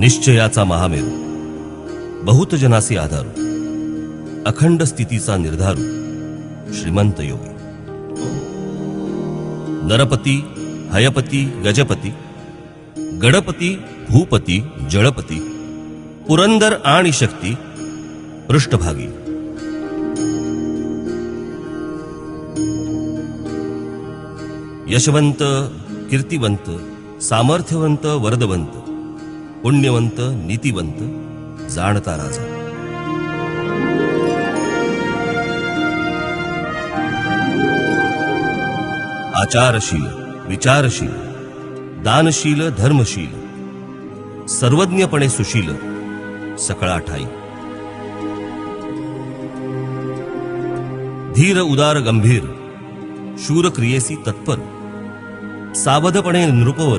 निश्चयाचा महामेरू, बहुत जनासी आधारू, अखंड स्थितीचा निर्धारू, श्रीमंत योगी. नरपती, हयपती, गजपती, गणपती, भूपती, जळपती, पुरंदर आणि शक्ती पृष्ठभागी. यशवंत, कीर्तिवंत, सामर्थ्यवंत, वरदवंत, पुण्यवंत, नीतिवंत, जाणता राजा. आचारशील, विचारशील, दानशील, धर्मशील, सर्वज्ञपणे सुशील, सकळा ठाई. धीर, उदार, गंभीर, शूर क्रियेसी तत्पर, सावधपणे नृपवर